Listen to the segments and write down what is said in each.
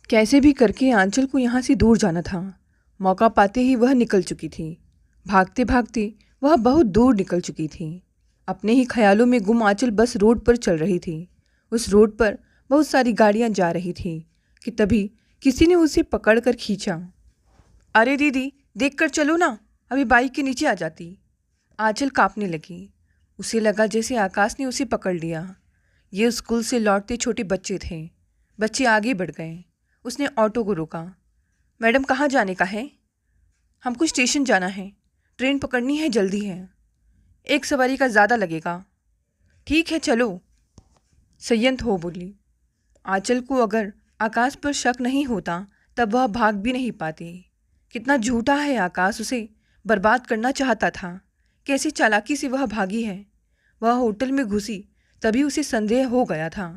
कैसे भी करके आंचल को यहाँ से दूर जाना था। मौका पाते ही वह निकल चुकी थी। भागते भागते वह बहुत दूर निकल चुकी थी। अपने ही ख्यालों में गुम आंचल बस रोड पर चल रही थी। उस रोड पर बहुत सारी गाड़ियाँ जा रही थी कि तभी किसी ने उसे पकड़ कर खींचा। अरे दीदी, देख कर चलो ना, अभी बाइक के नीचे आ जाती। आंचल काँपने लगी। उसे लगा जैसे आकाश ने उसे पकड़ लिया। ये स्कूल से लौटते छोटे बच्चे थे। बच्चे आगे बढ़ गए। उसने ऑटो को रोका। मैडम, कहाँ जाने का है? हमको स्टेशन जाना है, ट्रेन पकड़नी है, जल्दी है। एक सवारी का ज़्यादा लगेगा। ठीक है चलो, संयंत हो बोली। आंचल को अगर आकाश पर शक नहीं होता तब वह भाग भी नहीं पाती। कितना झूठा है आकाश, उसे बर्बाद करना चाहता था। कैसी चालाकी से वह भागी है। वह होटल में घुसी तभी उसे संदेह हो गया था।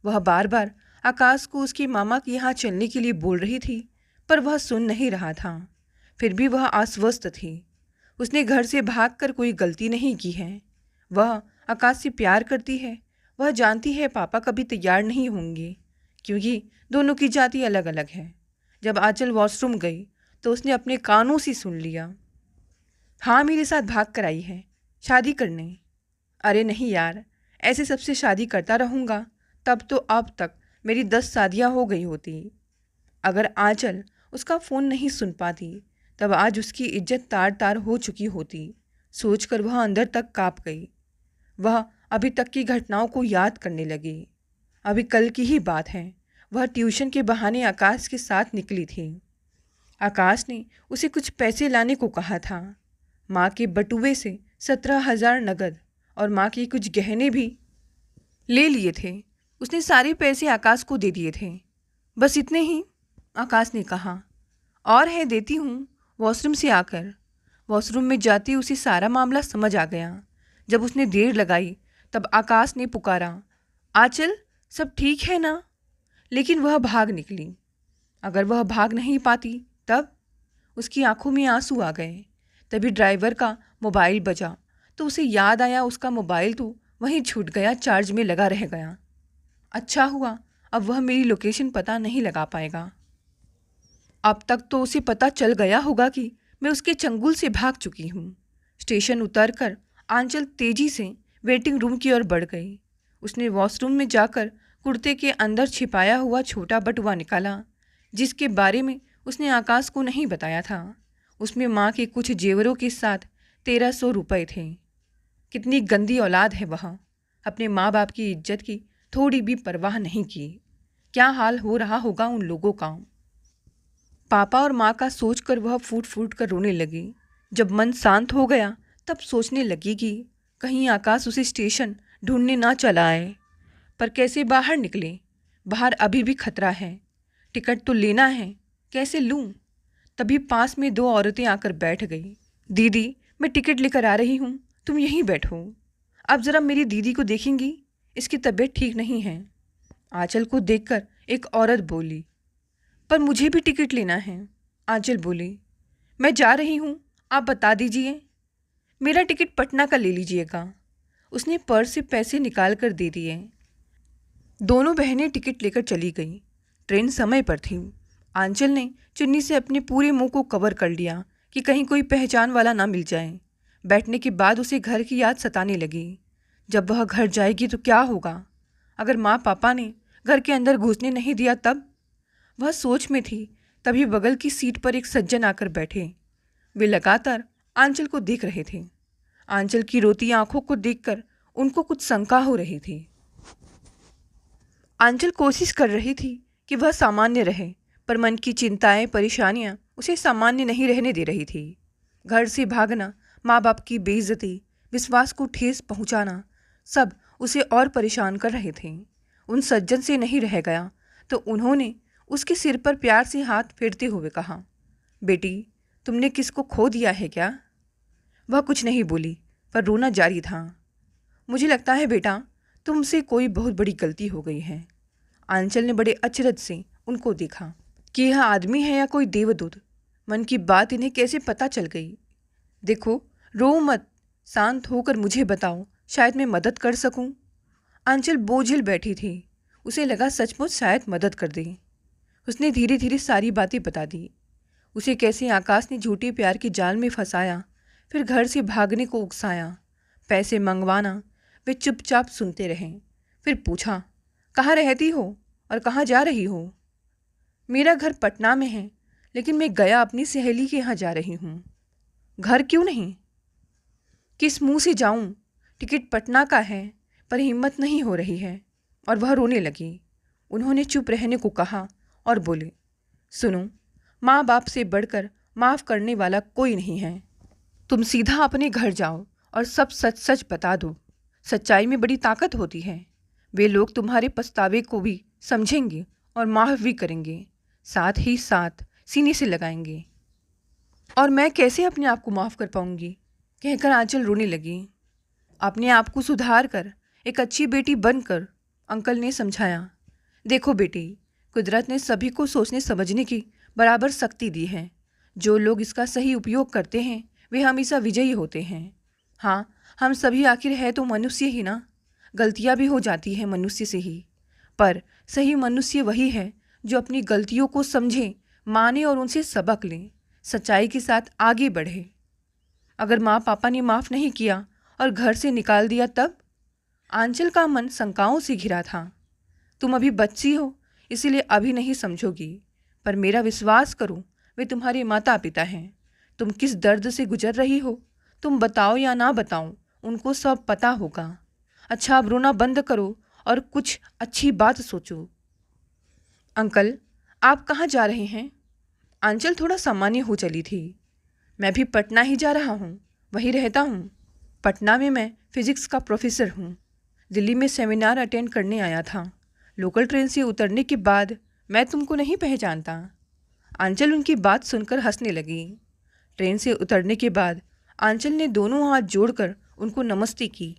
वह बार बार आकाश को उसकी मामा के यहाँ चलने के लिए बोल रही थी, पर वह सुन नहीं रहा था। फिर भी वह आश्वस्त थी। उसने घर से भागकर कोई गलती नहीं की है। वह आकाश से प्यार करती है। वह जानती है पापा कभी तैयार नहीं होंगे, क्योंकि दोनों की जाति अलग अलग है। जब आंचल वॉशरूम गई तो उसने अपने कानों से सुन लिया, हाँ मेरे साथ भाग कर आई है शादी करने। अरे नहीं यार, ऐसे सबसे शादी करता रहूँगा तब तो अब तक मेरी 10 शादियाँ हो गई होती। अगर आंचल उसका फ़ोन नहीं सुन पाती तब आज उसकी इज्जत तार तार हो चुकी होती। सोचकर वह अंदर तक काँप गई। वह अभी तक की घटनाओं को याद करने लगी। अभी कल की ही बात है। वह ट्यूशन के बहाने आकाश के साथ निकली थी। आकाश ने उसे कुछ पैसे लाने को कहा था। माँ के बटुए से 17,000 नगद और माँ के कुछ गहने भी ले लिए थे। उसने सारे पैसे आकाश को दे दिए थे। बस इतने ही? आकाश ने कहा। और है, देती हूँ, वॉशरूम से आकर। वॉशरूम में जाते उसे सारा मामला समझ आ गया। जब उसने देर लगाई तब आकाश ने पुकारा, आंचल सब ठीक है ना? लेकिन वह भाग निकली। अगर वह भाग नहीं पाती तब? उसकी आंखों में आंसू आ गए। तभी ड्राइवर का मोबाइल बजा तो उसे याद आया उसका मोबाइल तो वहीं छूट गया, चार्ज में लगा रह गया। अच्छा हुआ, अब वह मेरी लोकेशन पता नहीं लगा पाएगा। अब तक तो उसे पता चल गया होगा कि मैं उसके चंगुल से भाग चुकी हूँ। स्टेशन उतरकर आंचल तेजी से वेटिंग रूम की ओर बढ़ गई। उसने वॉशरूम में जाकर कुर्ते के अंदर छिपाया हुआ छोटा बटुआ निकाला, जिसके बारे में उसने आकाश को नहीं बताया था। उसमें माँ के कुछ जेवरों के साथ 1,300 रुपये थे। कितनी गंदी औलाद है वह। अपने माँ बाप की इज्जत की थोड़ी भी परवाह नहीं की। क्या हाल हो रहा होगा उन लोगों का। पापा और माँ का सोचकर वह फूट फूट कर रोने लगी। जब मन शांत हो गया तब सोचने लगी कि कहीं आकाश उसे स्टेशन ढूंढने ना चला आए। पर कैसे बाहर निकले? बाहर अभी भी खतरा है। टिकट तो लेना है, कैसे लूँ? तभी पास में 2 औरतें आकर बैठ गई। दीदी, मैं टिकट लेकर आ रही हूँ, तुम यहीं बैठो। अब ज़रा मेरी दीदी को देखेंगी, इसकी तबीयत ठीक नहीं है। आंचल को देखकर एक औरत बोली, पर मुझे भी टिकट लेना है। आंचल बोली, मैं जा रही हूँ, आप बता दीजिए। मेरा टिकट पटना का ले लीजिएगा। उसने पर्स से पैसे निकाल कर दे दिए। दोनों बहनें टिकट लेकर चली गईं। ट्रेन समय पर थी। आंचल ने चुन्नी से अपने पूरे मुंह को कवर कर लिया कि कहीं कोई पहचान वाला ना मिल जाए। बैठने के बाद उसे घर की याद सताने लगी। जब वह घर जाएगी तो क्या होगा? अगर माँ पापा ने घर के अंदर घुसने नहीं दिया तब? वह सोच में थी, तभी बगल की सीट पर एक सज्जन आकर बैठे। वे लगातार आंचल को देख रहे थे। आंचल की रोती आंखों को देखकर उनको कुछ शंका हो रही थी। आंचल कोशिश कर रही थी कि वह सामान्य रहे, पर मन की चिंताएं, परेशानियां उसे सामान्य नहीं रहने दे रही थी। घर से भागना, माँ बाप की बेइज्जती, विश्वास को ठेस पहुंचाना, सब उसे और परेशान कर रहे थे। उन सज्जन से नहीं रह गया तो उन्होंने उसके सिर पर प्यार से हाथ फेरते हुए कहा, बेटी, तुमने किसको खो दिया है क्या? वह कुछ नहीं बोली, पर रोना जारी था। मुझे लगता है बेटा, तुमसे कोई बहुत बड़ी गलती हो गई है। आंचल ने बड़े अचरज से उनको देखा कि यह आदमी है या कोई देवदूत। मन की बात इन्हें कैसे पता चल गई? देखो, रो मत, शांत होकर मुझे बताओ, शायद मैं मदद कर सकूं। आंचल बोझिल बैठी थी। उसे लगा सचमुच शायद मदद कर दे। उसने धीरे धीरे सारी बातें बता दी। उसे कैसे आकाश ने झूठे प्यार के जाल में फंसाया, फिर घर से भागने को उकसाया, पैसे मंगवाना। वे चुपचाप सुनते रहे। फिर पूछा, कहाँ रहती हो और कहाँ जा रही हो? मेरा घर पटना में है, लेकिन मैं गया अपनी सहेली के यहाँ जा रही हूँ। घर क्यों नहीं? किस मुंह से जाऊं? टिकट पटना का है, पर हिम्मत नहीं हो रही है। और वह रोने लगी। उन्होंने चुप रहने को कहा और बोले, सुनो, माँ बाप से बढ़कर माफ़ करने वाला कोई नहीं है। तुम सीधा अपने घर जाओ और सब सच सच बता दो। सच्चाई में बड़ी ताकत होती है। वे लोग तुम्हारे पछतावे को भी समझेंगे और माफ़ भी करेंगे, साथ ही साथ सीने से लगाएंगे। और मैं कैसे अपने आप को माफ़ कर पाऊंगी? कहकर आंचल रोने लगी। अपने आप को सुधार कर, एक अच्छी बेटी बनकर, अंकल ने समझाया। देखो बेटी, कुदरत ने सभी को सोचने समझने की बराबर शक्ति दी है। जो लोग इसका सही उपयोग करते हैं वे हमेशा विजयी होते हैं। हाँ, हम सभी आखिर है तो मनुष्य ही ना। गलतियाँ भी हो जाती हैं मनुष्य से ही, पर सही मनुष्य वही है जो अपनी गलतियों को समझे, माने और उनसे सबक ले, सच्चाई के साथ आगे बढ़े। अगर माँ पापा ने माफ़ नहीं किया और घर से निकाल दिया तब? आंचल का मन शंकाओं से घिरा था। तुम अभी बच्ची हो, इसीलिए अभी नहीं समझोगी, पर मेरा विश्वास करो, वे तुम्हारे माता पिता हैं। तुम किस दर्द से गुजर रही हो, तुम बताओ या ना बताओ, उनको सब पता होगा। अच्छा, अब रोना बंद करो और कुछ अच्छी बात सोचो। अंकल, आप कहाँ जा रहे हैं? आंचल थोड़ा सामान्य हो चली थी। मैं भी पटना ही जा रहा हूँ, वहीं रहता हूँ। पटना में मैं फिजिक्स का प्रोफेसर हूँ। दिल्ली में सेमिनार अटेंड करने आया था। लोकल ट्रेन से उतरने के बाद मैं तुमको नहीं पहचानता। आंचल उनकी बात सुनकर हंसने लगी। ट्रेन से उतरने के बाद आंचल ने दोनों हाथ जोड़कर उनको नमस्ते की,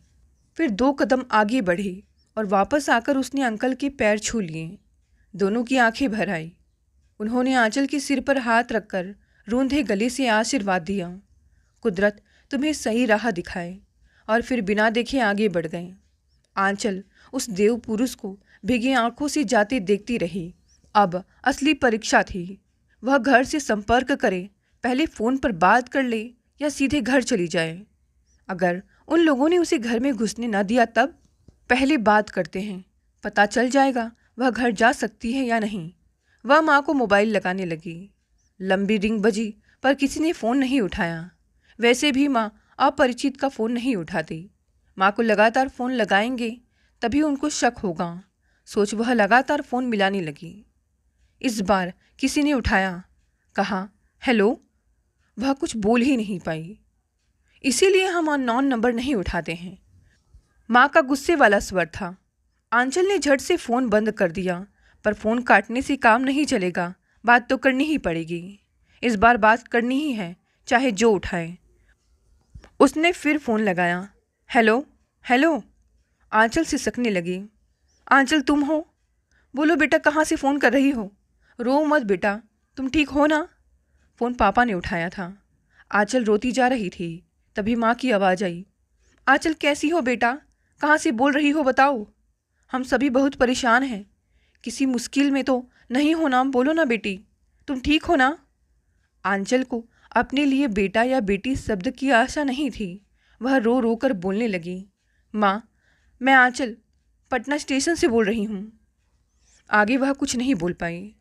फिर 2 कदम आगे बढ़ी और वापस आकर उसने अंकल के पैर छू लिए। दोनों की आंखें भर आई। उन्होंने आंचल के सिर पर हाथ रखकर रूंधे गले से आशीर्वाद दिया। कुदरत तुम्हें सही राह दिखाए। और फिर बिना देखे आगे बढ़ गए। आंचल उस देव पुरुष को भीगी आंखों से जाते देखती रही। अब असली परीक्षा थी। वह घर से संपर्क करे, पहले फ़ोन पर बात कर ले या सीधे घर चली जाए। अगर उन लोगों ने उसे घर में घुसने न दिया तब? पहले बात करते हैं, पता चल जाएगा वह घर जा सकती है या नहीं। वह माँ को मोबाइल लगाने लगी। लंबी रिंग बजी, पर किसी ने फ़ोन नहीं उठाया। वैसे भी माँ अपरिचित का फ़ोन नहीं उठाती। माँ को लगातार फ़ोन लगाएंगे तभी उनको शक होगा, सोच वह लगातार फ़ोन मिलाने लगी। इस बार किसी ने उठाया, कहा हेलो। वह कुछ बोल ही नहीं पाई। इसीलिए हम अननोन नंबर नहीं उठाते हैं। माँ का गुस्से वाला स्वर था। आंचल ने झट से फ़ोन बंद कर दिया, पर फ़ोन काटने से काम नहीं चलेगा, बात तो करनी ही पड़ेगी। इस बार बात करनी ही है, चाहे जो उठाए। उसने फिर फ़ोन लगाया। Hello hello. आंचल सिसकने लगी। आंचल तुम हो? बोलो बेटा, कहाँ से फ़ोन कर रही हो? रो मत बेटा, तुम ठीक हो ना? फ़ोन पापा ने उठाया था। आंचल रोती जा रही थी। तभी माँ की आवाज़ आई। आंचल कैसी हो बेटा? कहाँ से बोल रही हो बताओ? हम सभी बहुत परेशान हैं। किसी मुश्किल में तो नहीं हो ना? बोलो ना बेटी, तुम ठीक हो ना? आंचल को अपने लिए बेटा या बेटी शब्द की आशा नहीं थी। वह रो रो कर बोलने लगी। माँ, मैं आंचल पटना स्टेशन से बोल रही हूँ। आगे वह कुछ नहीं बोल पाई।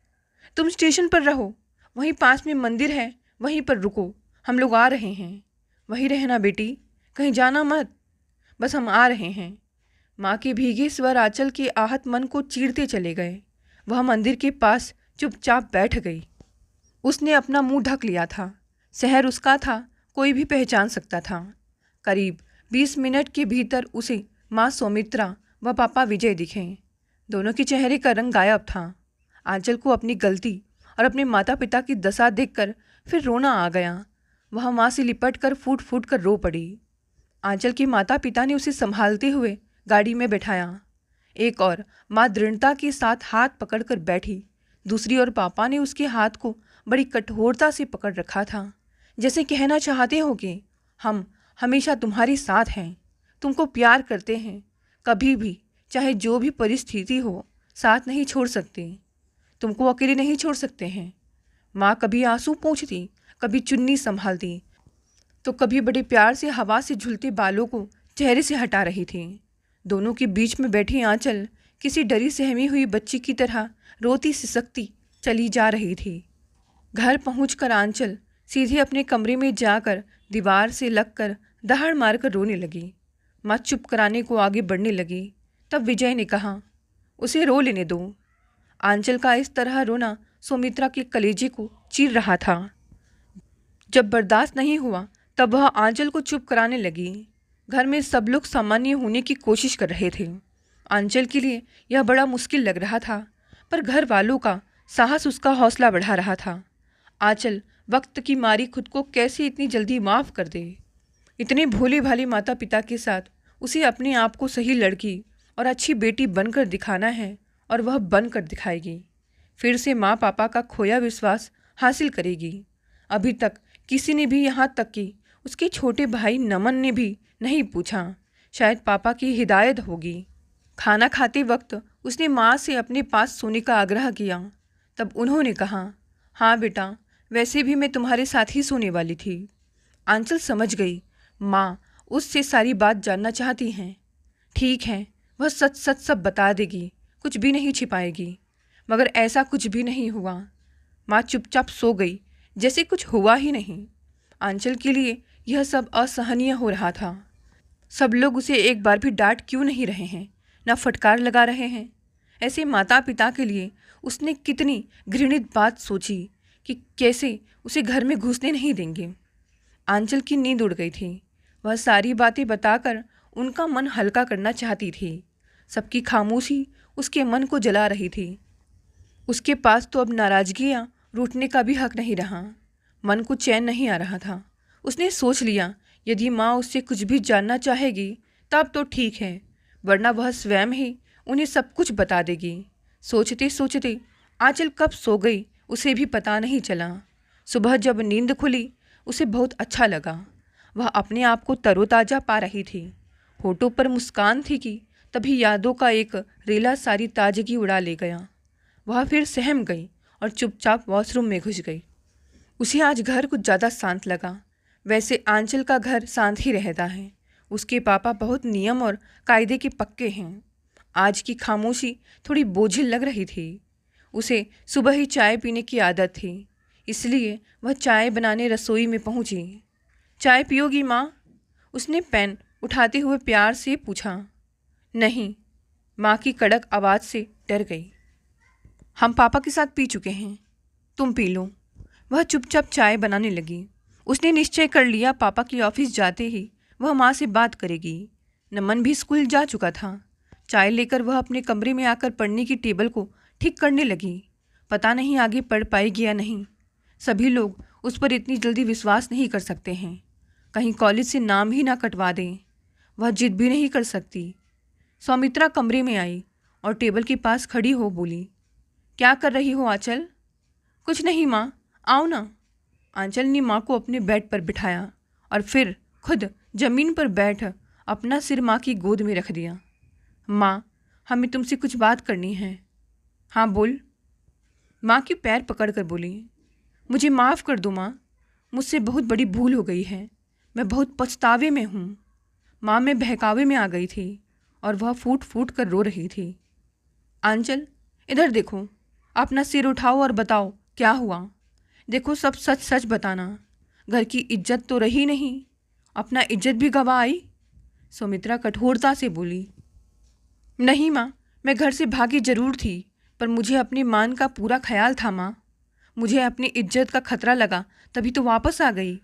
तुम स्टेशन पर रहो, वहीं पास में मंदिर है, वहीं पर रुको, हम लोग आ रहे हैं। वहीं रहना बेटी, कहीं जाना मत, बस हम आ रहे हैं। माँ के भीगे स्वर आंचल के आहत मन को चीरते चले गए। वह मंदिर के पास चुपचाप बैठ गई। उसने अपना मुंह ढक लिया था। शहर उसका था, कोई भी पहचान सकता था। करीब 20 मिनट के भीतर उसे माँ सौमित्रा व पापा विजय दिखे। दोनों के चेहरे का रंग गायब था। आंचल को अपनी गलती और अपने माता पिता की दशा देखकर फिर रोना आ गया। वह माँ से लिपट कर फूट फूट कर रो पड़ी। आंचल के माता पिता ने उसे संभालते हुए गाड़ी में बैठाया। एक और माँ दृढ़ता के साथ हाथ पकड़कर बैठी, दूसरी ओर पापा ने उसके हाथ को बड़ी कठोरता से पकड़ रखा था, जैसे कहना चाहते हो कि हम हमेशा तुम्हारे साथ हैं, तुमको प्यार करते हैं, कभी भी चाहे जो भी परिस्थिति हो साथ नहीं छोड़ सकते। तुमको अकेले नहीं छोड़ सकते हैं। माँ कभी आंसू पोंछती, कभी चुन्नी संभालती, तो कभी बड़े प्यार से हवा से झूलते बालों को चेहरे से हटा रही थी। दोनों के बीच में बैठी आंचल किसी डरी सहमी हुई बच्ची की तरह रोती सिसकती चली जा रही थी। घर पहुंचकर आंचल सीधे अपने कमरे में जाकर दीवार से लगकर दहाड़ मारकर रोने लगी। माँ चुप कराने को आगे बढ़ने लगी। तब विजय ने कहा, उसे रो लेने दो। आंचल का इस तरह रोना सुमित्रा के कलेजे को चीर रहा था। जब बर्दाश्त नहीं हुआ तब वह आंचल को चुप कराने लगी। घर में सब लोग सामान्य होने की कोशिश कर रहे थे। आंचल के लिए यह बड़ा मुश्किल लग रहा था, पर घर वालों का साहस उसका हौसला बढ़ा रहा था। आंचल वक्त की मारी खुद को कैसे इतनी जल्दी माफ़ कर दे। इतने भोले भाले माता पिता के साथ उसे अपने आप को सही लड़की और अच्छी बेटी बनकर दिखाना है, और वह बनकर दिखाएगी। फिर से माँ पापा का खोया विश्वास हासिल करेगी। अभी तक किसी ने भी, यहाँ तक कि उसके छोटे भाई नमन ने भी नहीं पूछा। शायद पापा की हिदायत होगी। खाना खाते वक्त उसने माँ से अपने पास सोने का आग्रह किया। तब उन्होंने कहा, हाँ बेटा, वैसे भी मैं तुम्हारे साथ ही सोने वाली थी। आंचल समझ गई माँ उससे सारी बात जानना चाहती हैं। ठीक है, वह सच सच सब बता देगी, कुछ भी नहीं छिपाएगी। मगर ऐसा कुछ भी नहीं हुआ। माँ चुपचाप सो गई, जैसे कुछ हुआ ही नहीं। आंचल के लिए यह सब असहनीय हो रहा था। सब लोग उसे एक बार भी डांट क्यों नहीं रहे हैं, न फटकार लगा रहे हैं। ऐसे माता पिता के लिए उसने कितनी घृणित बात सोची कि कैसे उसे घर में घुसने नहीं देंगे। आंचल की नींद उड़ गई थी। वह सारी बातें बताकर उनका मन हल्का करना चाहती थी। सबकी खामोशी उसके मन को जला रही थी। उसके पास तो अब नाराजगियाँ रूठने का भी हक नहीं रहा। मन को चैन नहीं आ रहा था। उसने सोच लिया, यदि माँ उससे कुछ भी जानना चाहेगी तब तो ठीक है, वरना वह स्वयं ही उन्हें सब कुछ बता देगी। सोचते सोचते आंचल कब सो गई उसे भी पता नहीं चला। सुबह जब नींद खुली उसे बहुत अच्छा लगा। वह अपने आप को तरोताज़ा पा रही थी। होठों पर मुस्कान थी कि तभी यादों का एक रेला सारी ताजगी उड़ा ले गया। वह फिर सहम गई और चुपचाप वॉशरूम में घुस गई। उसे आज घर कुछ ज़्यादा शांत लगा। वैसे आंचल का घर शांत ही रहता है। उसके पापा बहुत नियम और कायदे के पक्के हैं। आज की खामोशी थोड़ी बोझिल लग रही थी। उसे सुबह ही चाय पीने की आदत थी, इसलिए वह चाय बनाने रसोई में पहुंची। चाय पियोगी माँ? उसने पेन उठाते हुए प्यार से पूछा। नहीं, माँ की कड़क आवाज़ से डर गई। हम पापा के साथ पी चुके हैं, तुम पी लो। वह चुपचाप चाय बनाने लगी। उसने निश्चय कर लिया पापा की ऑफिस जाते ही वह माँ से बात करेगी। नमन भी स्कूल जा चुका था। चाय लेकर वह अपने कमरे में आकर पढ़ने की टेबल को ठीक करने लगी। पता नहीं आगे पढ़ पाएगी या नहीं। सभी लोग उस पर इतनी जल्दी विश्वास नहीं कर सकते हैं। कहीं कॉलेज से नाम ही ना कटवा दें। वह जिद भी नहीं कर सकती। सौमित्रा कमरे में आई और टेबल के पास खड़ी हो बोली, क्या कर रही हो आंचल? कुछ नहीं माँ, आओ ना। आंचल ने माँ को अपने बेड पर बिठाया और फिर खुद जमीन पर बैठ अपना सिर माँ की गोद में रख दिया। माँ, हमें तुमसे कुछ बात करनी है। हाँ बोल। माँ के पैर पकड़कर बोली, मुझे माफ़ कर दो माँ, मुझसे बहुत बड़ी भूल हो गई है। मैं बहुत पछतावे में हूँ। माँ मैं बहकावे में आ गई थी और वह फूट फूट कर रो रही थी। आंचल, इधर देखो, अपना सिर उठाओ और बताओ क्या हुआ। देखो, सब सच सच बताना। घर की इज्जत तो रही नहीं, अपना इज्जत भी गवा आई। सुमित्रा कठोरता से बोली, नहीं माँ, मैं घर से भागी जरूर थी, पर मुझे अपने मान का पूरा ख्याल था माँ। मुझे अपनी इज्जत का खतरा लगा तभी तो वापस आ गई।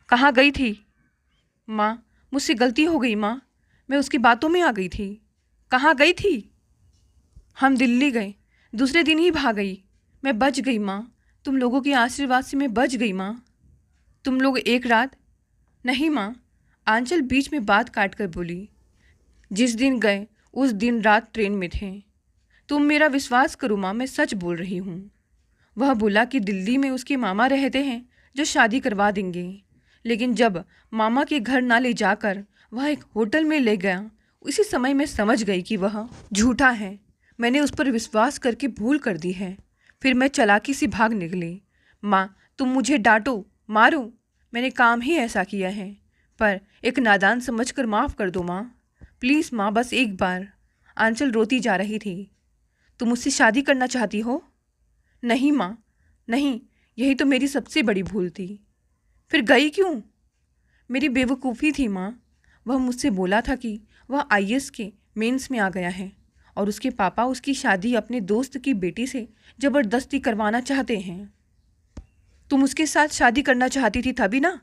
कहाँ गई थी? माँ, मुझसे गलती हो गई माँ, मैं उसकी बातों में आ गई थी। कहाँ गई थी? हम दिल्ली गए, दूसरे दिन ही भाग गई। मैं बच गई माँ, तुम लोगों के आशीर्वाद से मैं बच गई माँ। तुम लोग एक रात? नहीं माँ, आंचल बीच में बात काट कर बोली, जिस दिन गए उस दिन रात ट्रेन में थे। तुम मेरा विश्वास करो माँ, मैं सच बोल रही हूँ। वह बोला कि दिल्ली में उसके मामा रहते हैं जो शादी करवा देंगे, लेकिन जब मामा के घर ना ले जाकर वह एक होटल में ले गया, उसी समय मैं समझ गई कि वह झूठा है। मैंने उस पर विश्वास करके भूल कर दी है। फिर मैं चालाकी से भाग निकली। माँ, तुम मुझे डांटो, मारो, मैंने काम ही ऐसा किया है, पर एक नादान समझकर माफ़ कर दो माँ, प्लीज़ माँ, बस एक बार। आंचल रोती जा रही थी। तुम मुझसे शादी करना चाहती हो? नहीं माँ, नहीं, यही तो मेरी सबसे बड़ी भूल थी। फिर गई क्यों? मेरी बेवकूफ़ी थी माँ। वह मुझसे बोला था कि वह आईएएस के मेंस में आ गया है और उसके पापा उसकी शादी अपने दोस्त की बेटी से ज़बरदस्ती करवाना चाहते हैं। तुम उसके साथ शादी करना चाहती थी तभी ना?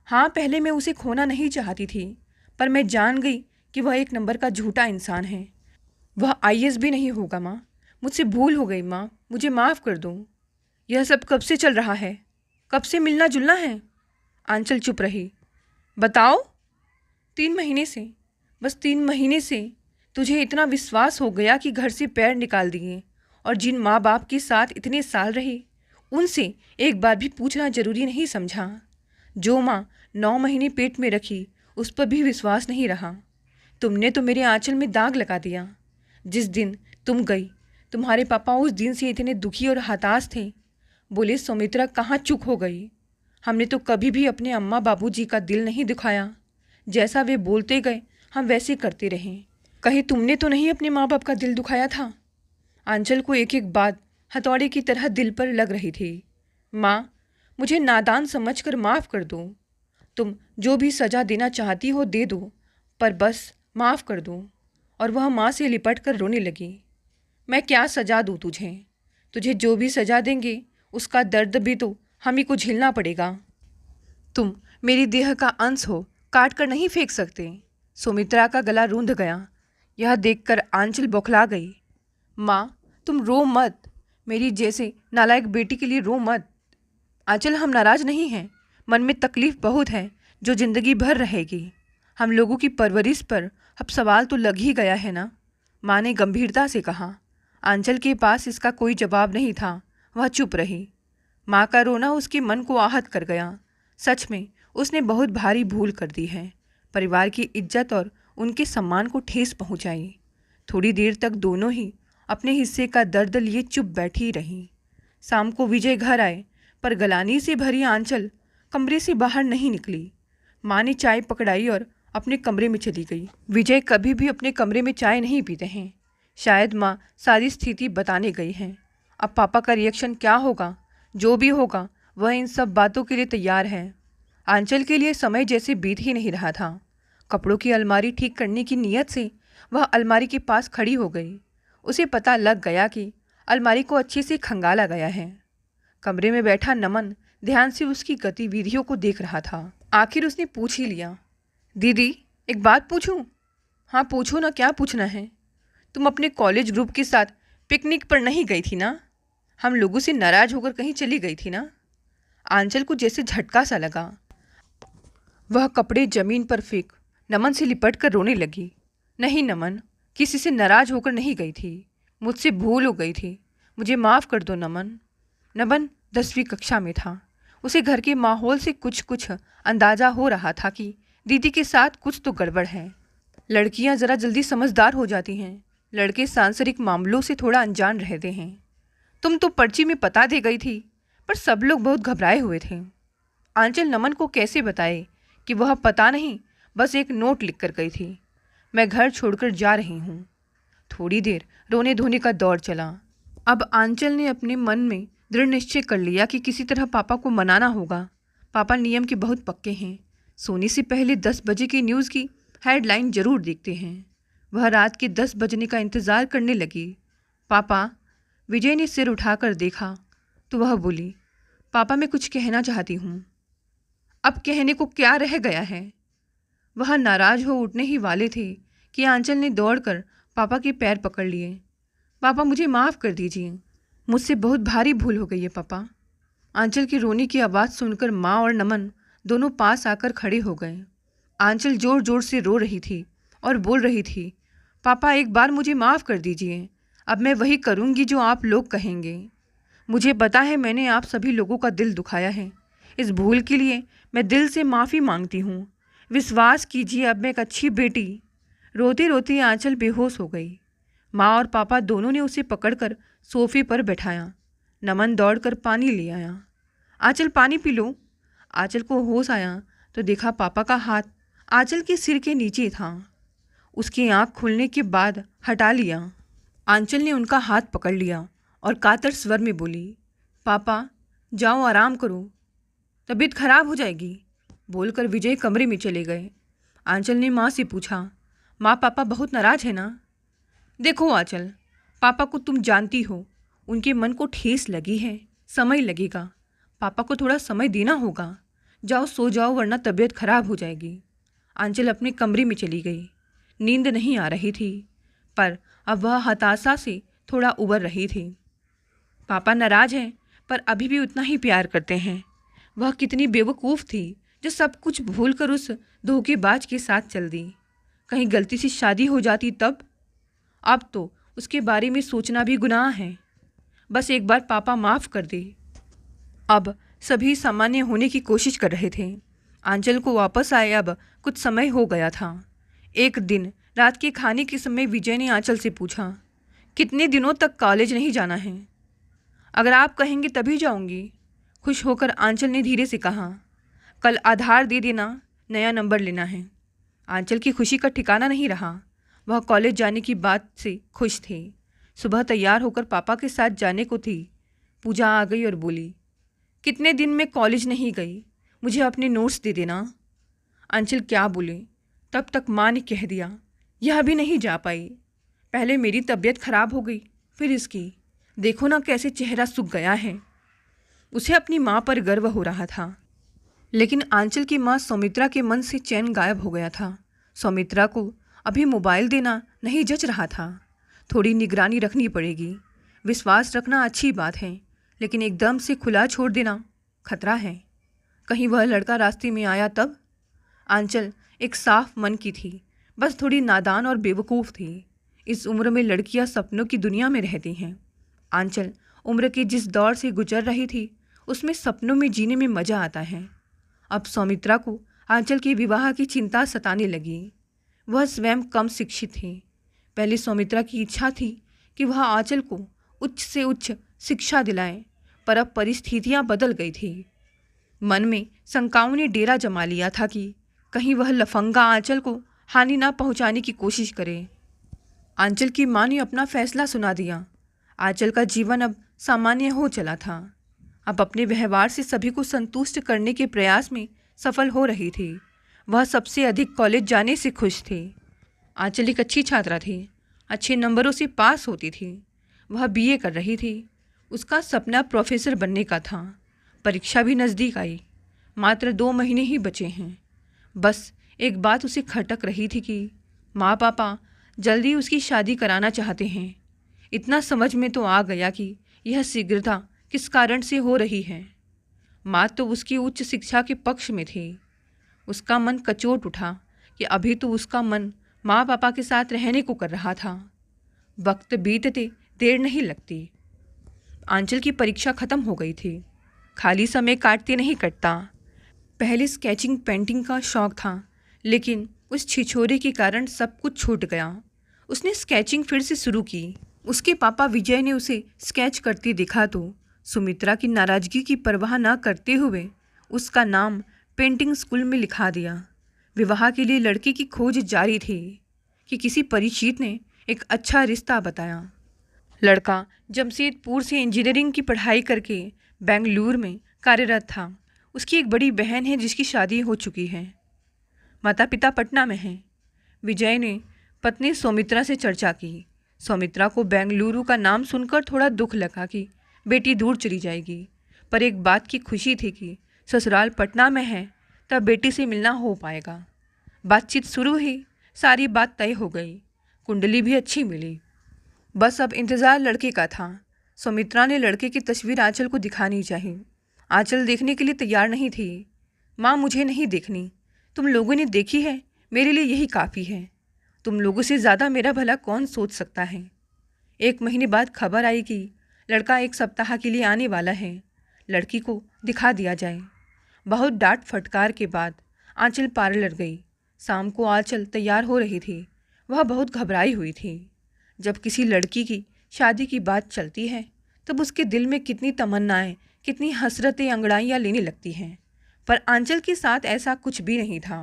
हाँ, पहले मैं उसे खोना नहीं चाहती थी, पर मैं जान गई कि वह एक नंबर का झूठा इंसान है। वह आईएएस भी नहीं होगा माँ। मुझसे भूल हो गई माँ, मुझे माफ़ कर दो। यह सब कब से चल रहा है? कब से मिलना जुलना है? आंचल चुप रही। बताओ। 3 महीने से, बस 3 महीने से। तुझे इतना विश्वास हो गया कि घर से पैर निकाल दिए, और जिन माँ बाप के साथ इतने साल रहे उनसे एक बार भी पूछना जरूरी नहीं समझा। जो माँ 9 महीने पेट में रखी उस पर भी विश्वास नहीं रहा। तुमने तो मेरे आंचल में दाग लगा दिया। जिस दिन तुम गई, तुम्हारे पापा उस दिन से इतने दुखी और हताश थे। बोले, सौमित्रा कहाँ चूक हो गई। हमने तो कभी भी अपने अम्मा बाबूजी का दिल नहीं दुखाया। जैसा वे बोलते गए हम वैसे करते रहें। कहीं तुमने तो नहीं अपने माँ बाप का दिल दुखाया था? आंचल को एक एक बात हथौड़े की तरह दिल पर लग रही थी। माँ, मुझे नादान समझकर माफ़ कर दो। तुम जो भी सज़ा देना चाहती हो दे दो, पर बस माफ़ कर दो। और वह माँ से लिपट कर रोने लगी। मैं क्या सज़ा दूँ तुझे? तुझे जो भी सज़ा देंगे उसका दर्द भी तो हम ही को झेलना पड़ेगा। तुम मेरी देह का अंश हो, काट कर नहीं फेंक सकते। सुमित्रा का गला रूंध गया। यह देखकर आंचल बौखला गई। माँ, तुम रो मत, मेरी जैसे नालायक बेटी के लिए रो मत। आंचल, हम नाराज नहीं हैं, मन में तकलीफ़ बहुत है जो ज़िंदगी भर रहेगी। हम लोगों की परवरिश पर अब सवाल तो लग ही गया है ना? माँ ने गंभीरता से कहा। आंचल के पास इसका कोई जवाब नहीं था। वह चुप रही। माँ का रोना उसके मन को आहत कर गया। सच में उसने बहुत भारी भूल कर दी है। परिवार की इज्जत और उनके सम्मान को ठेस पहुँचाई। थोड़ी देर तक दोनों ही अपने हिस्से का दर्द लिए चुप बैठी रहीं। शाम को विजय घर आए, पर गलानी से भरी आंचल कमरे से बाहर नहीं निकली। माँ ने चाय पकड़ाई और अपने कमरे में चली गई। विजय कभी भी अपने कमरे में चाय नहीं पीते हैं। शायद माँ सारी स्थिति बताने गई हैं। अब पापा का रिएक्शन क्या होगा? जो भी होगा वह इन सब बातों के लिए तैयार है। आंचल के लिए समय जैसे बीत ही नहीं रहा था। कपड़ों की अलमारी ठीक करने की नीयत से वह अलमारी के पास खड़ी हो गई। उसे पता लग गया कि अलमारी को अच्छे से खंगाला गया है। कमरे में बैठा नमन ध्यान से उसकी गतिविधियों को देख रहा था। आखिर उसने पूछ ही लिया। दीदी, एक बात पूछूं? हाँ पूछो ना, क्या पूछना है? तुम अपने कॉलेज ग्रुप के साथ पिकनिक पर नहीं गई थी ना? हम लोगों से नाराज होकर कहीं चली गई थी ना? आंचल को जैसे झटका सा लगा। वह कपड़े जमीन पर फेंक नमन से लिपट कर रोने लगी। नहीं नमन, किसी से नाराज होकर नहीं गई थी। मुझसे भूल हो गई थी, मुझे माफ़ कर दो नमन। नमन 10वीं कक्षा में था। उसे घर के माहौल से कुछ अंदाज़ा हो रहा था कि दीदी के साथ कुछ तो गड़बड़ है। लड़कियां ज़रा जल्दी समझदार हो जाती हैं, लड़के सांसारिक मामलों से थोड़ा अनजान रहते हैं। तुम तो पर्ची में पता दे गई थी, पर सब लोग बहुत घबराए हुए थे। आंचल नमन को कैसे बताए कि वह पता नहीं, बस एक नोट लिख कर गई थी। मैं घर छोड़कर जा रही हूँ। थोड़ी देर रोने धोने का दौर चला। अब आंचल ने अपने मन में दृढ़ निश्चय कर लिया कि किसी तरह पापा को मनाना होगा। पापा नियम के बहुत पक्के हैं। सोने से पहले 10 बजे की न्यूज़ की हेडलाइन जरूर देखते हैं। वह रात के 10 बजने का इंतज़ार करने लगी। पापा, विजय ने सिर उठाकर देखा तो वह बोली, पापा मैं कुछ कहना चाहती हूँ। अब कहने को क्या रह गया है? वह नाराज हो उठने ही वाले थे कि आंचल ने दौड़कर पापा के पैर पकड़ लिए। पापा मुझे माफ़ कर दीजिए, मुझसे बहुत भारी भूल हो गई है पापा। आंचल की रोने की आवाज़ सुनकर माँ और नमन दोनों पास आकर खड़े हो गए। आंचल ज़ोर ज़ोर से रो रही थी और बोल रही थी, पापा एक बार मुझे माफ़ कर दीजिए, अब मैं वही करूँगी जो आप लोग कहेंगे। मुझे पता है मैंने आप सभी लोगों का दिल दुखाया है। इस भूल के लिए मैं दिल से माफ़ी मांगती हूँ। विश्वास कीजिए अब मैं एक अच्छी बेटी। रोती रोती आंचल बेहोश हो गई। माँ और पापा दोनों ने उसे पकड़कर सोफे पर बैठाया। नमन दौड़कर पानी ले आया। आंचल पानी पी लो। आंचल को होश आया तो देखा पापा का हाथ आंचल के सिर के नीचे था। उसकी आंख खुलने के बाद हटा लिया। आंचल ने उनका हाथ पकड़ लिया और कातर स्वर में बोली, पापा जाओ आराम करो, तबीयत खराब हो जाएगी। बोलकर विजय कमरे में चले गए। आंचल ने माँ से पूछा, माँ पापा बहुत नाराज है ना? देखो आंचल, पापा को तुम जानती हो, उनके मन को ठेस लगी है, समय लगेगा। पापा को थोड़ा समय देना होगा। जाओ सो जाओ वरना तबीयत खराब हो जाएगी। आंचल अपने कमरे में चली गई। नींद नहीं आ रही थी, पर अब वह हताशा से थोड़ा उबर रही थी। पापा नाराज हैं पर अभी भी उतना ही प्यार करते हैं। वह कितनी बेवकूफ़ थी जो सब कुछ भूलकर उस धोखेबाज के साथ चल दी। कहीं गलती से शादी हो जाती तब? अब तो उसके बारे में सोचना भी गुनाह है। बस एक बार पापा माफ़ कर दे। अब सभी सामान्य होने की कोशिश कर रहे थे। आंचल को वापस आए अब कुछ समय हो गया था। एक दिन रात के खाने के समय विजय ने आंचल से पूछा, कितने दिनों तक कॉलेज नहीं जाना है? अगर आप कहेंगे तभी जाऊंगी। खुश होकर आंचल ने धीरे से कहा, कल आधार दे देना, नया नंबर लेना है। आंचल की खुशी का ठिकाना नहीं रहा। वह कॉलेज जाने की बात से खुश थे। सुबह तैयार होकर पापा के साथ जाने को थी। पूजा आ गई और बोली, कितने दिन में कॉलेज नहीं गई, मुझे अपने नोट्स दे देना। आंचल क्या बोले, तब तक माँ ने कह दिया, यह भी नहीं जा पाई। पहले मेरी तबीयत खराब हो गई, फिर इसकी। देखो ना कैसे चेहरा सूख गया है। उसे अपनी माँ पर गर्व हो रहा था, लेकिन आंचल की माँ सौमित्रा के मन से चैन गायब हो गया था। सौमित्रा को अभी मोबाइल देना नहीं जच रहा था। थोड़ी निगरानी रखनी पड़ेगी। विश्वास रखना अच्छी बात है, लेकिन एकदम से खुला छोड़ देना खतरा है। कहीं वह लड़का रास्ते में आया तब? आंचल एक साफ मन की थी, बस थोड़ी नादान और बेवकूफ़ थी। इस उम्र में लड़कियां सपनों की दुनिया में रहती हैं। आंचल उम्र के जिस दौर से गुजर रही थी उसमें सपनों में जीने में मज़ा आता है। अब सौमित्रा को आंचल के विवाह की चिंता सताने लगी। वह स्वयं कम शिक्षित थी। पहले सौमित्रा की इच्छा थी कि वह आंचल को उच्च से उच्च शिक्षा दिलाए, पर अब परिस्थितियां बदल गई थी। मन में शंकाओं ने डेरा जमा लिया था कि कहीं वह लफंगा आंचल को हानि ना पहुंचाने की कोशिश करे। आंचल की मां ने अपना फैसला सुना दिया। आंचल का जीवन अब सामान्य हो चला था। अब अपने व्यवहार से सभी को संतुष्ट करने के प्रयास में सफल हो रही थी। वह सबसे अधिक कॉलेज जाने से खुश थी। आंचल एक अच्छी छात्रा थी, अच्छे नंबरों से पास होती थी। वह बीए कर रही थी। उसका सपना प्रोफेसर बनने का था। परीक्षा भी नज़दीक आई, मात्र 2 महीने ही बचे हैं। बस एक बात उसे खटक रही थी कि माँ पापा जल्दी उसकी शादी कराना चाहते हैं। इतना समझ में तो आ गया कि यह शीघ्रता किस कारण से हो रही है। माँ तो उसकी उच्च शिक्षा के पक्ष में थी। उसका मन कचोट उठा कि अभी तो उसका मन माँ पापा के साथ रहने को कर रहा था। वक्त बीतते देर नहीं लगती। आंचल की परीक्षा खत्म हो गई थी। खाली समय काटते नहीं कटता। पहले स्केचिंग पेंटिंग का शौक था, लेकिन उस छिछोरे के कारण सब कुछ छूट गया। उसने स्केचिंग फिर से शुरू की। उसके पापा विजय ने उसे स्केच करते देखा तो सुमित्रा की नाराज़गी की परवाह न करते हुए उसका नाम पेंटिंग स्कूल में लिखा दिया। विवाह के लिए लड़के की खोज जारी थी कि किसी परिचित ने एक अच्छा रिश्ता बताया। लड़का जमशेदपुर से इंजीनियरिंग की पढ़ाई करके बेंगलुरु में कार्यरत था। उसकी एक बड़ी बहन है जिसकी शादी हो चुकी है। माता पिता पटना में हैं। विजय ने पत्नी सौमित्रा से चर्चा की। सौमित्रा को बेंगलुरु का नाम सुनकर थोड़ा दुख लगा कि बेटी दूर चली जाएगी, पर एक बात की खुशी थी कि ससुराल पटना में है, तब बेटी से मिलना हो पाएगा। बातचीत शुरू हुई, सारी बात तय हो गई। कुंडली भी अच्छी मिली। बस अब इंतज़ार लड़के का था। सौमित्रा ने लड़के की तस्वीर आंचल को दिखानी चाहिए। आंचल देखने के लिए तैयार नहीं थी। माँ मुझे नहीं देखनी, तुम लोगों ने देखी है, मेरे लिए यही काफ़ी है। तुम लोगों से ज़्यादा मेरा भला कौन सोच सकता है। 1 महीने बाद खबर आई कि लड़का 1 सप्ताह के लिए आने वाला है। लड़की को दिखा दिया जाए। बहुत डांट फटकार के बाद आंचल पार्लर गई। शाम को आंचल तैयार हो रही थी। वह बहुत घबराई हुई थी। जब किसी लड़की की शादी की बात चलती है तब उसके दिल में कितनी तमन्नाएं, कितनी हसरतें अंगड़ाइयाँ लेने लगती हैं। पर आंचल के साथ ऐसा कुछ भी नहीं था।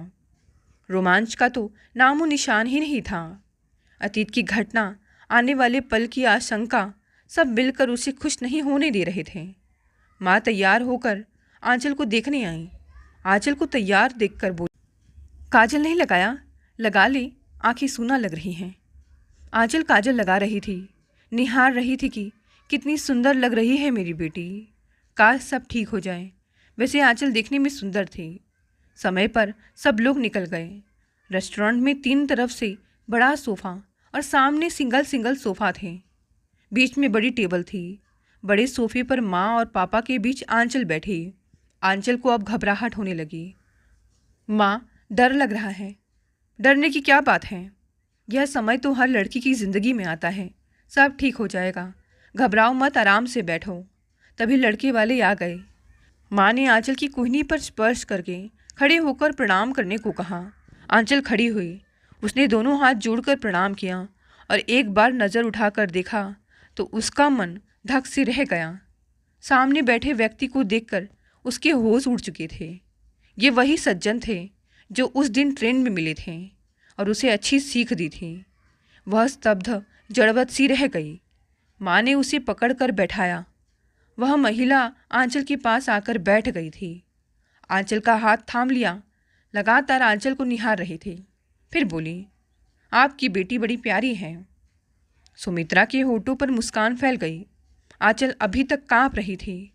रोमांच का तो नामो निशान ही नहीं था। अतीत की घटना, आने वाले पल की आशंका, सब मिलकर उसे खुश नहीं होने दे रहे थे। माँ तैयार होकर आंचल को देखने आई। आंचल को तैयार देखकर बोली, काजल नहीं लगाया? लगा ले, आंखें सूना लग रही हैं। आंचल काजल लगा रही थी, निहार रही थी कि कितनी सुंदर लग रही है मेरी बेटी। काश सब ठीक हो जाए। वैसे आंचल देखने में सुंदर थी। समय पर सब लोग निकल गए। रेस्टोरेंट में 3 तरफ से बड़ा सोफ़ा और सामने सिंगल सिंगल सोफ़ा थे। बीच में बड़ी टेबल थी। बड़े सोफ़े पर माँ और पापा के बीच आंचल बैठी। आंचल को अब घबराहट होने लगी। माँ, डर लग रहा है। डरने की क्या बात है? यह समय तो हर लड़की की ज़िंदगी में आता है। सब ठीक हो जाएगा। घबराओ मत, आराम से बैठो। तभी लड़के वाले आ गए। माँ ने आंचल की कुहनी पर स्पर्श करके खड़े होकर प्रणाम करने को कहा। आंचल खड़ी हुई। उसने दोनों हाथ जोड़कर प्रणाम किया और एक बार नज़र उठाकर देखा तो उसका मन धक से रह गया। सामने बैठे व्यक्ति को देखकर उसके होश उड़ चुके थे। ये वही सज्जन थे जो उस दिन ट्रेन में मिले थे और उसे अच्छी सीख दी थी। वह स्तब्ध जड़वत सी रह गई। माँ ने उसे पकड़कर बैठाया। वह महिला आंचल के पास आकर बैठ गई थी। आंचल का हाथ थाम लिया। लगातार आंचल को निहार रही थी। फिर बोली, आपकी बेटी बड़ी प्यारी है। सुमित्रा के होठों पर मुस्कान फैल गई। आंचल अभी तक काँप रही थी।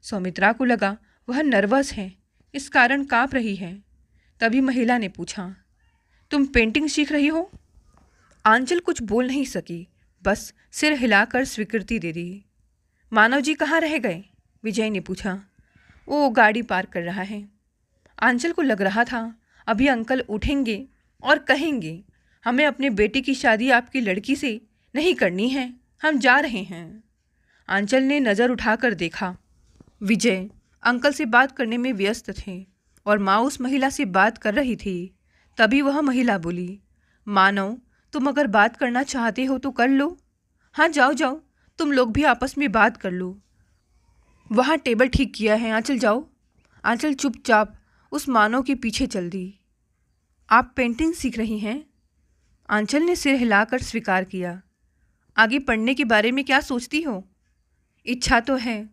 सुमित्रा को लगा वह नर्वस है, इस कारण काँप रही है। तभी महिला ने पूछा, तुम पेंटिंग सीख रही हो? आंचल कुछ बोल नहीं सकी, बस सिर हिलाकर स्वीकृति दे दी। मानव जी कहाँ रह गए? विजय ने पूछा। वो गाड़ी पार्क कर रहा है। आंचल को लग रहा था अभी अंकल उठेंगे और कहेंगे, हमें अपने बेटे की शादी आपकी लड़की से नहीं करनी है, हम जा रहे हैं। आंचल ने नज़र उठाकर देखा। विजय अंकल से बात करने में व्यस्त थे और माँ उस महिला से बात कर रही थी। तभी वह महिला बोली, मानव, तुम अगर बात करना चाहते हो तो कर लो। हाँ जाओ जाओ, तुम लोग भी आपस में बात कर लो। वहाँ टेबल ठीक किया है, आंचल जाओ। आंचल चुपचाप उस मानव के पीछे चल दी। आप पेंटिंग सीख रही हैं? आंचल ने सिर हिलाकर स्वीकार किया। आगे पढ़ने के बारे में क्या सोचती हो? इच्छा तो है।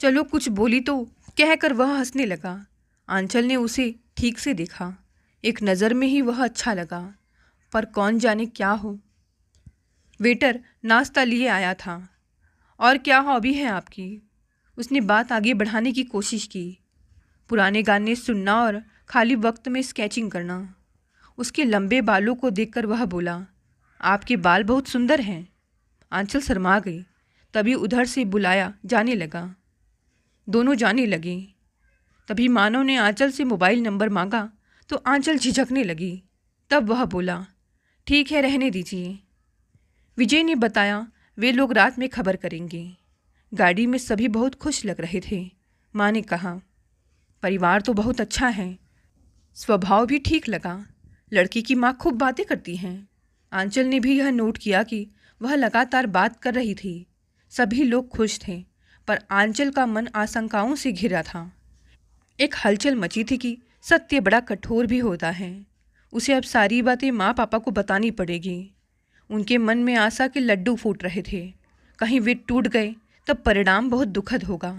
चलो कुछ बोली तो, कहकर वह हंसने लगा। आंचल ने उसे ठीक से देखा। एक नज़र में ही वह अच्छा लगा, पर कौन जाने क्या हो। वेटर नाश्ता लिए आया था। और क्या हॉबी है आपकी? उसने बात आगे बढ़ाने की कोशिश की। पुराने गाने सुनना और खाली वक्त में स्केचिंग करना। उसके लंबे बालों को देखकर वह बोला, आपके बाल बहुत सुंदर हैं। आंचल शर्मा गई। तभी उधर से बुलाया जाने लगा। दोनों जाने लगे। तभी मानव ने आंचल से मोबाइल नंबर मांगा तो आंचल झिझकने लगी। तब वह बोला, ठीक है, रहने दीजिए। विजय ने बताया वे लोग रात में खबर करेंगे। गाड़ी में सभी बहुत खुश लग रहे थे। माँ ने कहा, परिवार तो बहुत अच्छा है, स्वभाव भी ठीक लगा। लड़की की माँ खूब बातें करती हैं। आंचल ने भी यह नोट किया कि वह लगातार बात कर रही थी। सभी लोग खुश थे, पर आंचल का मन आशंकाओं से घिरा था। एक हलचल मची थी कि सत्य बड़ा कठोर भी होता है। उसे अब सारी बातें माँ पापा को बतानी पड़ेगी। उनके मन में आशा के लड्डू फूट रहे थे। कहीं वे टूट गए तब परिणाम बहुत दुखद होगा।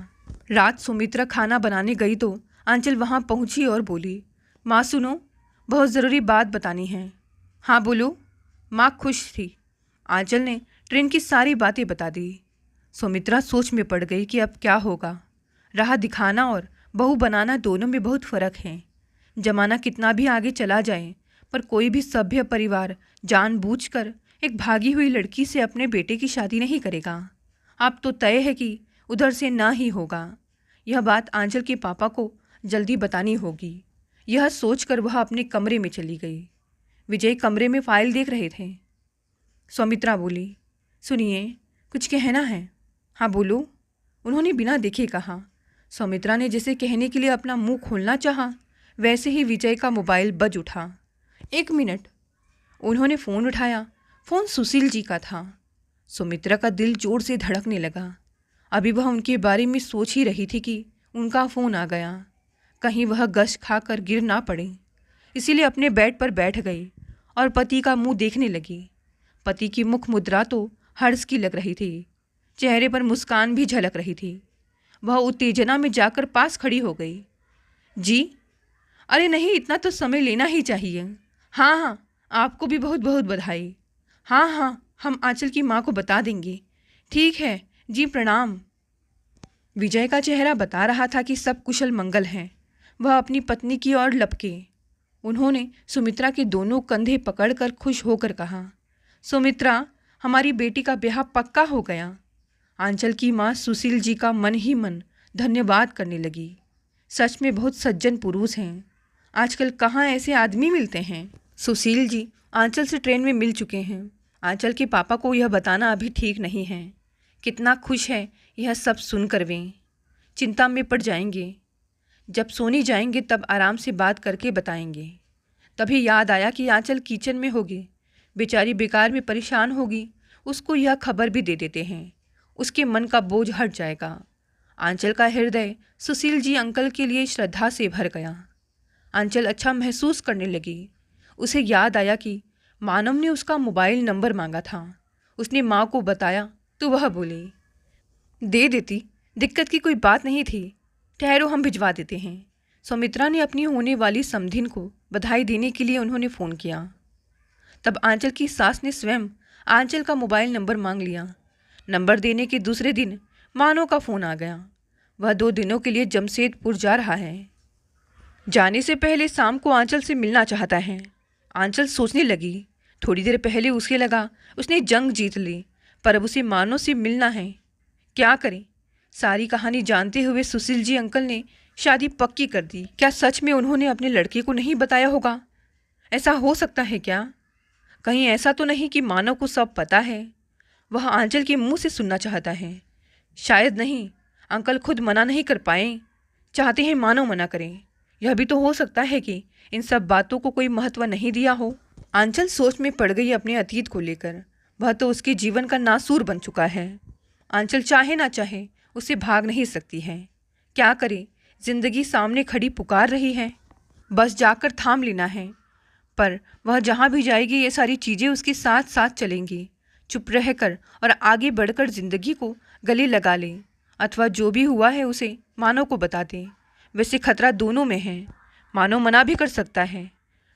रात सुमित्रा खाना बनाने गई तो आंचल वहाँ पहुँची और बोली, माँ सुनो, बहुत ज़रूरी बात बतानी है। हाँ बोलो। माँ खुश थी। आंचल ने ट्रेन की सारी बातें बता दी। सुमित्रा सोच में पड़ गई कि अब क्या होगा। राह दिखाना और बहू बनाना दोनों में बहुत फ़र्क है। जमाना कितना भी आगे चला जाए, पर कोई भी सभ्य परिवार जानबूझकर एक भागी हुई लड़की से अपने बेटे की शादी नहीं करेगा। अब तो तय है कि उधर से ना ही होगा। यह बात आंचल के पापा को जल्दी बतानी होगी। यह सोचकर वह अपने कमरे में चली गई। विजय कमरे में फाइल देख रहे थे। सुमित्रा बोली, सुनिए, कुछ कहना है? हाँ बोलो, उन्होंने बिना देखे कहा। सुमित्रा ने जैसे कहने के लिए अपना मुंह खोलना चाहा, वैसे ही विजय का मोबाइल बज उठा। 1 मिनट। उन्होंने फ़ोन उठाया। फ़ोन सुशील जी का था। सुमित्रा का दिल जोर से धड़कने लगा। अभी वह उनके बारे में सोच ही रही थी कि उनका फ़ोन आ गया। कहीं वह गश खाकर गिर ना पड़े, इसीलिए अपने बेड पर बैठ गई और पति का मुंह देखने लगी। पति की मुख मुद्रा तो हर्ष की लग रही थी, चेहरे पर मुस्कान भी झलक रही थी। वह उत्तेजना में जाकर पास खड़ी हो गई। जी? अरे नहीं, इतना तो समय लेना ही चाहिए। हाँ हाँ, आपको भी बहुत बहुत बधाई। हाँ हाँ, हम आंचल की माँ को बता देंगे। ठीक है जी, प्रणाम। विजय का चेहरा बता रहा था कि सब कुशल मंगल हैं। वह अपनी पत्नी की ओर लपके। उन्होंने सुमित्रा के दोनों कंधे पकड़कर खुश होकर कहा, सुमित्रा, हमारी बेटी का ब्याह पक्का हो गया। आंचल की माँ सुशील जी का मन ही मन धन्यवाद करने लगी। सच में बहुत सज्जन पुरुष हैं। आजकल कहाँ ऐसे आदमी मिलते हैं। सुशील जी आंचल से ट्रेन में मिल चुके हैं। आंचल के पापा को यह बताना अभी ठीक नहीं है। कितना खुश है यह सब सुनकर वे चिंता में पड़ जाएंगे। जब सोने जाएंगे तब आराम से बात करके बताएंगे। तभी याद आया कि आंचल किचन में होगी, बेचारी बेकार में परेशान होगी। उसको यह खबर भी दे देते हैं, उसके मन का बोझ हट जाएगा। आंचल का हृदय सुशील जी अंकल के लिए श्रद्धा से भर गया। आंचल अच्छा महसूस करने लगी। उसे याद आया कि मानव ने उसका मोबाइल नंबर मांगा था। उसने माँ को बताया तो वह बोली, दे देती, दिक्कत की कोई बात नहीं थी। ठहरो, हम भिजवा देते हैं। सुमित्रा ने अपनी होने वाली समधिन को बधाई देने के लिए उन्होंने फ़ोन किया। तब आंचल की सास ने स्वयं आंचल का मोबाइल नंबर मांग लिया। नंबर देने के दूसरे दिन मानव का फ़ोन आ गया। वह 2 दिनों के लिए जमशेदपुर जा रहा है। जाने से पहले शाम को आंचल से मिलना चाहता है। आंचल सोचने लगी, थोड़ी देर पहले उसे लगा उसने जंग जीत ली, पर अब उसे मानव से मिलना है। क्या करें? सारी कहानी जानते हुए सुशील जी अंकल ने शादी पक्की कर दी। क्या सच में उन्होंने अपने लड़के को नहीं बताया होगा? ऐसा हो सकता है क्या? कहीं ऐसा तो नहीं कि मानव को सब पता है? वह आंचल के मुंह से सुनना चाहता है। शायद नहीं, अंकल खुद मना नहीं कर पाए, चाहते हैं मानव मना करें। यह भी तो हो सकता है कि इन सब बातों को कोई महत्व नहीं दिया हो। आंचल सोच में पड़ गई अपने अतीत को लेकर। वह तो उसके जीवन का नासूर बन चुका है। आंचल चाहे ना चाहे उसे भाग नहीं सकती है। क्या करे, जिंदगी सामने खड़ी पुकार रही है, बस जाकर थाम लेना है। पर वह जहाँ भी जाएगी ये सारी चीज़ें उसके साथ साथ चलेंगी। चुप रहकर और आगे बढ़कर जिंदगी को गले लगा ले, अथवा जो भी हुआ है उसे मानव को बता दे। वैसे खतरा दोनों में है। मानव मना भी कर सकता है,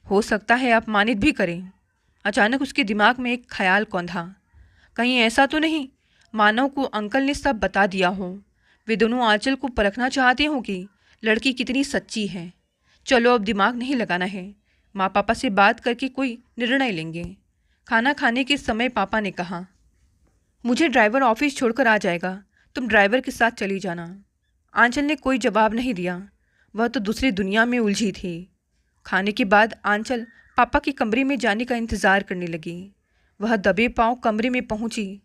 हो सकता है अपमानित भी करें। अचानक उसके दिमाग में एक ख्याल कौंधा, कहीं ऐसा तो नहीं मानव को अंकल ने सब बता दिया हो। वे दोनों आंचल को परखना चाहते हो कि लड़की कितनी सच्ची है। चलो अब दिमाग नहीं लगाना है, माँ पापा से बात करके कोई निर्णय लेंगे। खाना खाने के समय पापा ने कहा, मुझे ड्राइवर ऑफिस छोड़कर आ जाएगा, तुम ड्राइवर के साथ चली जाना। आंचल ने कोई जवाब नहीं दिया। वह तो दूसरी दुनिया में उलझी थी। खाने के बाद आंचल पापा के कमरे में जाने का इंतज़ार करने लगी। वह दबे पांव कमरे में पहुंची।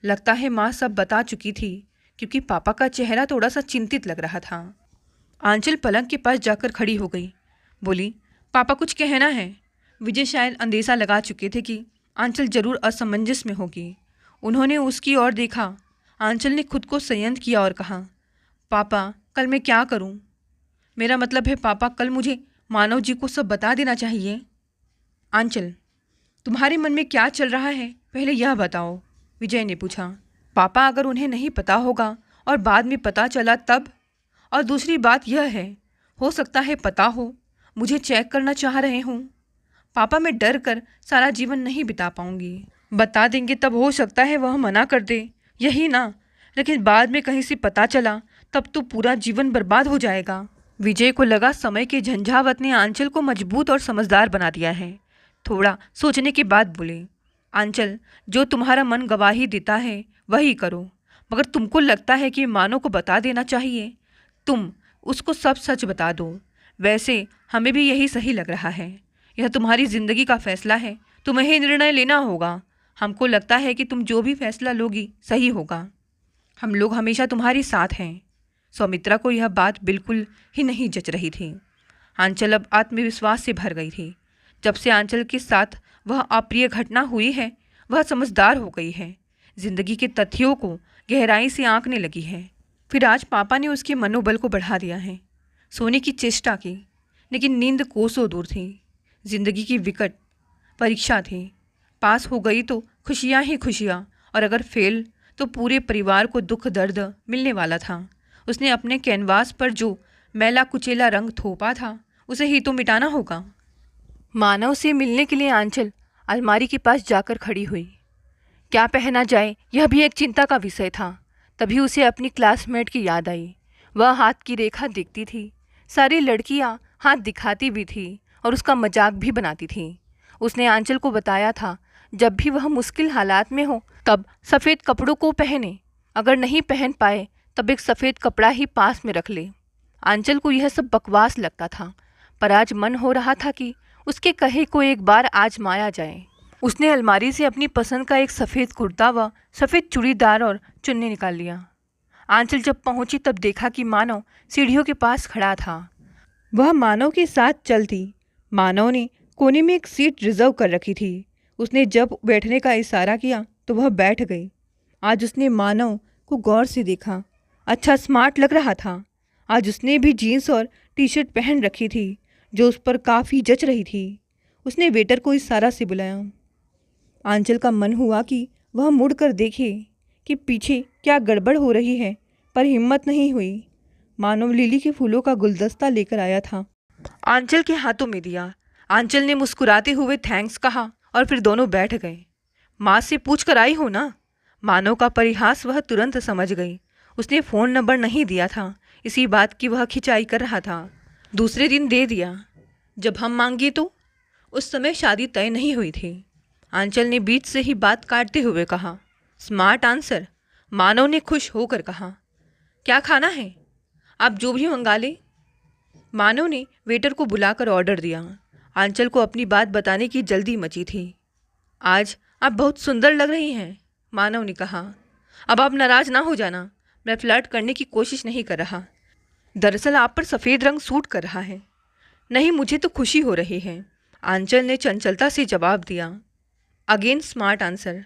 लगता है माँ सब बता चुकी थी, क्योंकि पापा का चेहरा थोड़ा सा चिंतित लग रहा था। आंचल पलंग के पास जाकर खड़ी हो गई, बोली, पापा कुछ कहना है। विजय शायद अंदेशा लगा चुके थे कि आंचल जरूर असमंजस में होगी। उन्होंने उसकी ओर देखा। आंचल ने खुद को संयत किया और कहा, पापा कल मैं क्या करूं? मेरा मतलब है पापा, कल मुझे मानव जी को सब बता देना चाहिए। आंचल, तुम्हारे मन में क्या चल रहा है पहले यह बताओ, विजय ने पूछा। पापा, अगर उन्हें नहीं पता होगा और बाद में पता चला तब? और दूसरी बात यह है, हो सकता है पता हो, मुझे चेक करना चाह रहे हों। पापा, मैं डर कर सारा जीवन नहीं बिता पाऊंगी। बता देंगे तब हो सकता है वह मना कर दे, यही ना? लेकिन बाद में कहीं से पता चला तब तो पूरा जीवन बर्बाद हो जाएगा। विजय को लगा समय के झंझावत ने आंचल को मजबूत और समझदार बना दिया है। थोड़ा सोचने के बाद बोले, आंचल, जो तुम्हारा मन गवाही देता है वही करो, मगर तुमको लगता है कि मानव को बता देना चाहिए, तुम उसको सब सच बता दो। वैसे हमें भी यही सही लग रहा है। यह तुम्हारी ज़िंदगी का फैसला है, तुम्हें ही निर्णय लेना होगा। हमको लगता है कि तुम जो भी फैसला लोगी सही होगा। हम लोग हमेशा तुम्हारे साथ हैं। सौमित्रा को यह बात बिल्कुल ही नहीं जच रही थी। आंचल अब आत्मविश्वास से भर गई थी। जब से आंचल के साथ वह अप्रिय घटना हुई है, वह समझदार हो गई है। जिंदगी के तथ्यों को गहराई से आंकने लगी है। फिर आज पापा ने उसके मनोबल को बढ़ा दिया है। सोने की चेष्टा की, लेकिन नींद कोसों दूर थी। जिंदगी की विकट परीक्षा थी। पास हो गई तो खुशियाँ ही खुशियाँ, और अगर फेल तो पूरे परिवार को दुख दर्द मिलने वाला था। उसने अपने कैनवास पर जो मैला कुचेला रंग थोपा था, उसे ही तो मिटाना होगा। मानव से मिलने के लिए आंचल अलमारी के पास जाकर खड़ी हुई। क्या पहना जाए, यह भी एक चिंता का विषय था। तभी उसे अपनी क्लासमेट की याद आई। वह हाथ की रेखा देखती थी। सारी लड़कियां हाथ दिखाती भी थी और उसका मजाक भी बनाती थी। उसने आंचल को बताया था, जब भी वह मुश्किल हालात में हो तब सफ़ेद कपड़ों को पहने, अगर नहीं पहन पाए तब एक सफ़ेद कपड़ा ही पास में रख ले। आंचल को यह सब बकवास लगता था, पर आज मन हो रहा था कि उसके कहे को एक बार आजमाया जाए। उसने अलमारी से अपनी पसंद का एक सफ़ेद कुर्ता व सफ़ेद चूड़ीदार और चुन्नी निकाल लिया। आंचल जब पहुंची तब देखा कि मानव सीढ़ियों के पास खड़ा था। वह मानव के साथ चलती। मानव ने कोने में एक सीट रिजर्व कर रखी थी। उसने जब बैठने का इशारा किया तो वह बैठ गई। आज उसने मानव को गौर से देखा। अच्छा स्मार्ट लग रहा था। आज उसने भी जीन्स और टी शर्ट पहन रखी थी जो उस पर काफ़ी जच रही थी। उसने वेटर को इशारा से बुलाया। आंचल का मन हुआ कि वह मुड़कर देखे कि पीछे क्या गड़बड़ हो रही है, पर हिम्मत नहीं हुई। मानव लिली के फूलों का गुलदस्ता लेकर आया था। आंचल के हाथों में दिया। आंचल ने मुस्कुराते हुए थैंक्स कहा और फिर दोनों बैठ गए। माँ से पूछ कर आई हो ना? मानव का परिहास वह तुरंत समझ गई। उसने फ़ोन नंबर नहीं दिया था, इसी बात की वह खिंचाई कर रहा था। दूसरे दिन दे दिया, जब हम मांगे तो। उस समय शादी तय नहीं हुई थी। आंचल ने बीच से ही बात काटते हुए कहा। स्मार्ट आंसर, मानव ने खुश होकर कहा। क्या खाना है? आप जो भी मंगा ले। मानव ने वेटर को बुलाकर ऑर्डर दिया। आंचल को अपनी बात बताने की जल्दी मची थी। आज आप बहुत सुंदर लग रही हैं, मानव ने कहा। अब आप नाराज़ ना हो जाना, मैं फ्लर्ट करने की कोशिश नहीं कर रहा। दरअसल आप पर सफ़ेद रंग सूट कर रहा है। नहीं, मुझे तो खुशी हो रही है, आंचल ने चंचलता से जवाब दिया। Again smart answer.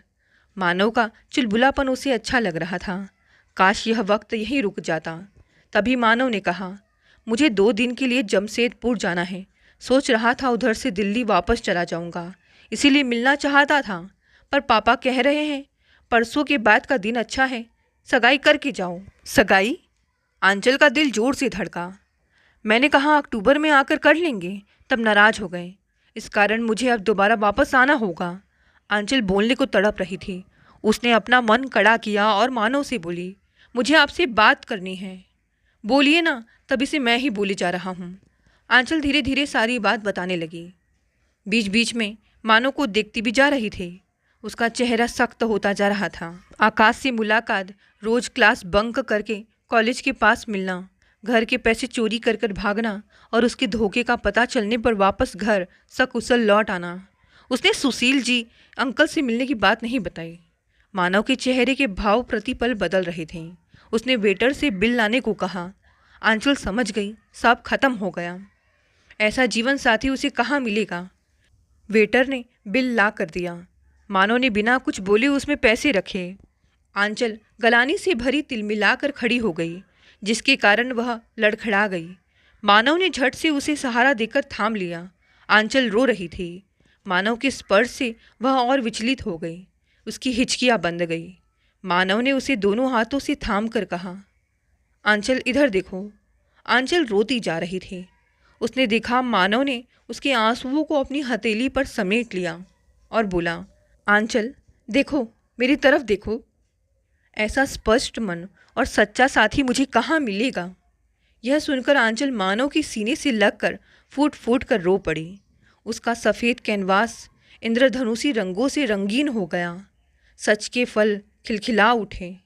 मानव का चुलबुलापन उसे अच्छा लग रहा था। काश यह वक्त यहीं रुक जाता। तभी मानव ने कहा, मुझे 2 दिन के लिए जमशेदपुर जाना है। सोच रहा था उधर से दिल्ली वापस चला जाऊंगा, इसीलिए मिलना चाहता था, पर पापा कह रहे हैं परसों के बाद का दिन अच्छा है, सगाई करके जाओ। सगाई? आंचल का दिल जोर से धड़का। मैंने कहा अक्टूबर में आकर कर लेंगे, तब नाराज़ हो गए। इस कारण मुझे अब दोबारा वापस आना होगा। आंचल बोलने को तड़प रही थी। उसने अपना मन कड़ा किया और मानव से बोली, मुझे आपसे बात करनी है। बोलिए ना, तभी से मैं ही बोले जा रहा हूँ। आंचल धीरे धीरे सारी बात बताने लगी। बीच बीच में मानव को देखती भी जा रही थी। उसका चेहरा सख्त होता जा रहा था। आकाश से मुलाकात, रोज़ क्लास बंक करके कॉलेज के पास मिलना, घर के पैसे चोरी कर कर भागना और उसके धोखे का पता चलने पर वापस घर सकुशल लौट आना। उसने सुशील जी अंकल से मिलने की बात नहीं बताई। मानव के चेहरे के भाव प्रतिपल बदल रहे थे। उसने वेटर से बिल लाने को कहा। आंचल समझ गई सब खत्म हो गया। ऐसा जीवन साथी उसे कहाँ मिलेगा। वेटर ने बिल ला कर दिया। मानव ने बिना कुछ बोले उसमें पैसे रखे। आंचल गलानी से भरी तिलमिलाकर खड़ी हो गई, जिसके कारण वह लड़खड़ा गई। मानव ने झट से उसे सहारा देकर थाम लिया। आंचल रो रही थी। मानव के स्पर्श से वह और विचलित हो गई। उसकी हिचकियाँ बंध गई। मानव ने उसे दोनों हाथों से थाम कर कहा, आंचल इधर देखो। आंचल रोती जा रही थी। उसने देखा मानव ने उसके आंसुओं को अपनी हथेली पर समेट लिया और बोला, आंचल देखो, मेरी तरफ देखो। ऐसा स्पष्ट मन और सच्चा साथी मुझे कहाँ मिलेगा। यह सुनकर आंचल मानव के सीने से लगकर फूट फूट कर रो पड़ी। उसका सफ़ेद कैनवास इंद्रधनुषी रंगों से रंगीन हो गया। सच के फल खिलखिला उठे।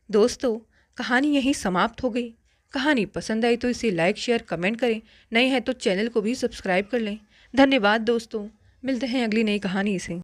दोस्तों, कहानी यहीं समाप्त हो गई। कहानी पसंद आई तो इसे लाइक शेयर कमेंट करें। नए हैं तो चैनल को भी सब्सक्राइब कर लें। धन्यवाद दोस्तों, मिलते हैं अगली नई कहानी से।